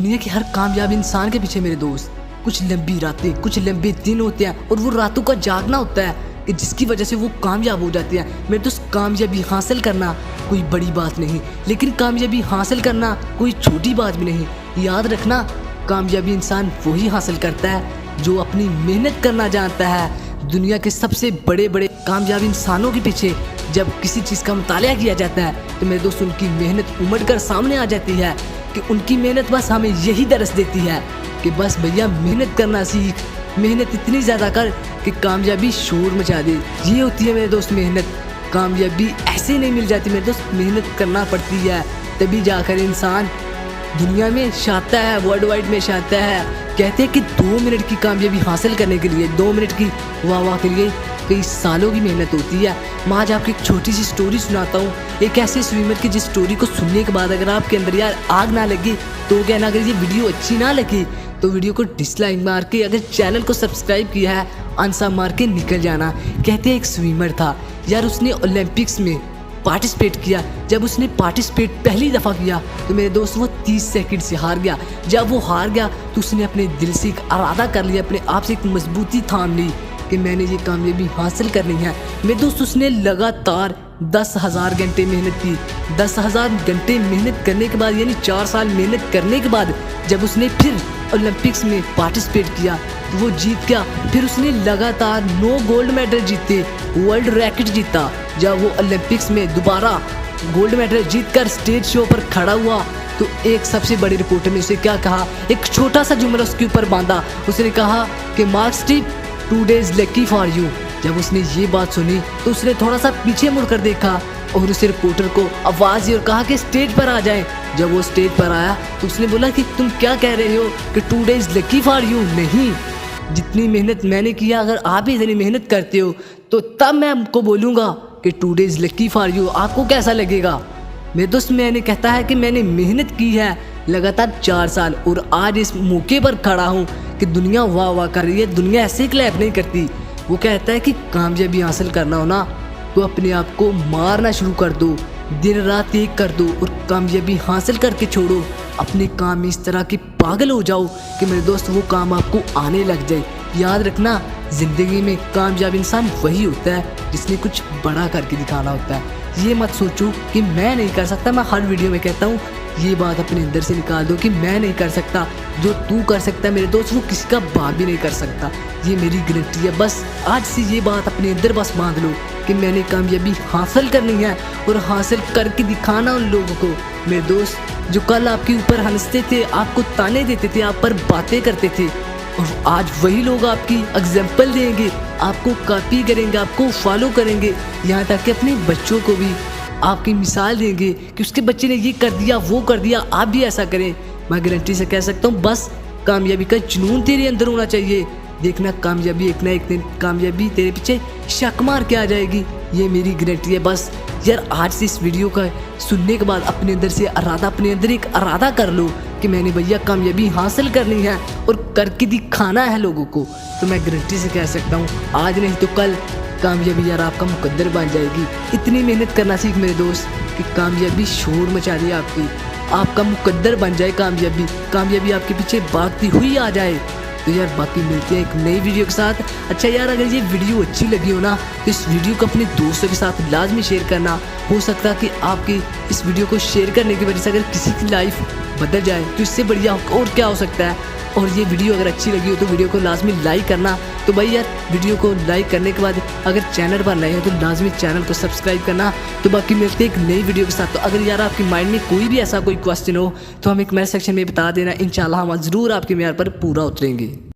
दुनिया के हर कामयाब इंसान के पीछे मेरे दोस्त कुछ लंबी रातें, कुछ लंबे दिन होते हैं और वो रातों का जागना होता है कि जिसकी वजह से वो कामयाब हो जाते हैं। मेरे दोस्त, कामयाबी हासिल करना कोई बड़ी बात नहीं, लेकिन कामयाबी हासिल करना कोई छोटी बात भी नहीं। याद रखना, कामयाबी इंसान वही हासिल करता है जो अपनी मेहनत करना जानता है। दुनिया के सबसे बड़े बड़े कामयाब इंसानों के पीछे जब किसी चीज़ का मुताला किया जाता है तो मेरे दोस्त उनकी मेहनत उमड़ कर सामने आ जाती है कि उनकी मेहनत बस हमें यही दर्श देती है कि बस भैया मेहनत करना सीख, मेहनत इतनी ज़्यादा कर कि कामयाबी शोर मचा दे। ये होती है मेरे दोस्त मेहनत। कामयाबी ऐसे नहीं मिल जाती मेरे दोस्त, मेहनत करना पड़ती है, तभी जाकर इंसान दुनिया में छाता है, वर्ल्ड वाइड में छाता है। कहते हैं कि 2 मिनट की कामयाबी हासिल करने के लिए, 2 मिनट की वाह के लिए कई सालों की मेहनत होती है। मैं आज आपको एक छोटी सी स्टोरी सुनाता हूँ, एक ऐसे स्विमर की जिस स्टोरी को सुनने के बाद अगर आपके अंदर यार आग ना लगी तो कहना, अगर ये वीडियो अच्छी ना लगी तो वीडियो को डिसलाइक मार के, अगर चैनल को सब्सक्राइब किया है आंसर मार के निकल जाना। कहते हैं एक स्विमर था यार, उसने ओलंपिक्स में पार्टिसिपेट किया। जब उसने पार्टिसिपेट पहली दफ़ा किया तो मेरे दोस्त वो 30 सेकंड से हार गया। जब वो हार गया तो उसने अपने दिल से एक इरादा कर लिया, अपने आप से एक मजबूती थाम ली कि मैंने ये कामयाबी हासिल करनी है। मेरे दोस्त उसने लगातार 10,000 घंटे मेहनत की। 10,000 घंटे मेहनत करने के बाद, यानी 4 साल मेहनत करने के बाद जब उसने फिर ओलंपिक्स में पार्टिसिपेट किया तो वो जीत गया। फिर उसने लगातार 9 गोल्ड मेडल जीते, वर्ल्ड रैकेट जीता। जब वो ओलंपिक्स में दोबारा गोल्ड मेडल जीतकर स्टेज शो पर खड़ा हुआ तो एक सबसे बड़ी रिपोर्टर ने उसे क्या कहा, एक छोटा सा जुमला उसके ऊपर बांधा। उसने कहा कि mark Steve, 2 days lucky for you. जब उसने ये बात सुनी तो उसने थोड़ा सा पीछे मुड़कर देखा और उस रिपोर्टर को आवाज़ दी और कहा कि स्टेज पर आ जाए। जब वो स्टेज पर आया तो उसने बोला कि तुम क्या कह रहे हो कि 2 days लकी फॉर यू? नहीं, जितनी मेहनत मैंने किया अगर आप भी इतनी मेहनत करते हो तो तब मैं आपको बोलूँगा कि 2 days लकी फॉर यू। आपको कैसा लगेगा? मेरे दोस्त, मैंने कहता है कि मैंने मेहनत की है लगातार 4 साल और आज इस मौके पर खड़ा हूँ कि दुनिया वाह वाह कर रही है। दुनिया ऐसे क्लैप नहीं करती। वो कहता है कि कामयाबी हासिल करना हो ना तो अपने आप को मारना शुरू कर दो, दिन रात एक कर दो और कामयाबी हासिल करके छोड़ो। अपने काम में इस तरह की पागल हो जाओ कि मेरे दोस्त वो काम आपको आने लग जाए। याद रखना, ज़िंदगी में कामयाब इंसान वही होता है जिसने कुछ बड़ा करके दिखाना होता है। ये मत सोचो कि मैं नहीं कर सकता। मैं हर वीडियो में कहता हूँ ये बात अपने अंदर से निकाल दो कि मैं नहीं कर सकता। जो तू कर सकता है मेरे दोस्त, वो किसी का बाप भी नहीं कर सकता। ये मेरी गारंटी है। बस आज से ये बात अपने अंदर बस बांध लो कि मैंने कामयाबी हासिल करनी है और हासिल करके दिखाना उन लोगों को। मेरे दोस्त, जो कल आपके ऊपर हंसते थे, आपको ताने देते थे, आप पर बातें करते थे, और आज वही लोग आपकी एग्जाम्पल देंगे, आपको कॉपी करेंगे, आपको फॉलो करेंगे, यहाँ तक कि अपने बच्चों को भी आपकी मिसाल देंगे कि उसके बच्चे ने ये कर दिया, वो कर दिया, आप भी ऐसा करें। मैं गारंटी से कह सकता हूँ, बस कामयाबी का जुनून तेरे अंदर होना चाहिए। देखना, कामयाबी एक ना एक दिन कामयाबी तेरे पीछे शक मार के आ जाएगी। ये मेरी गारंटी है। बस यार, आज से इस वीडियो का सुनने के बाद अपने अंदर से इरादा, अपने अंदर एक इरादा कर लो कि मैंने भैया कामयाबी हासिल करनी है और करके दिखाना है लोगों को। तो मैं गारंटी से कह सकता हूँ, आज नहीं तो कल कामयाबी यार आपका मुकद्दर बन जाएगी। इतनी मेहनत करना सीख मेरे दोस्त कि कामयाबी शोर मचा दे आपकी, आपका मुकद्दर बन जाए कामयाबी, कामयाबी आपके पीछे भागती हुई आ जाए। तो यार बाकी मिलते हैं एक नई वीडियो के साथ। अच्छा यार, अगर ये वीडियो अच्छी लगी हो ना तो इस वीडियो को अपने दोस्तों के साथ लाजमी शेयर करना। हो सकता है कि आपकी इस वीडियो को शेयर करने की वजह से अगर किसी की लाइफ बदल जाए तो इससे बढ़िया और क्या हो सकता है। और ये वीडियो अगर अच्छी लगी हो तो वीडियो को लाजमी लाइक करना। तो भाई यार, वीडियो को लाइक करने के बाद अगर चैनल पर नए हो तो लाजमी चैनल को सब्सक्राइब करना। तो बाकी मिलते हैं एक नई वीडियो के साथ। तो अगर यार आपके माइंड में कोई भी ऐसा कोई क्वेश्चन हो तो हमें कमेंट सेक्शन में बता देना। इंशाल्लाह हम ज़रूर आपके म्यार पर पूरा उतरेंगे।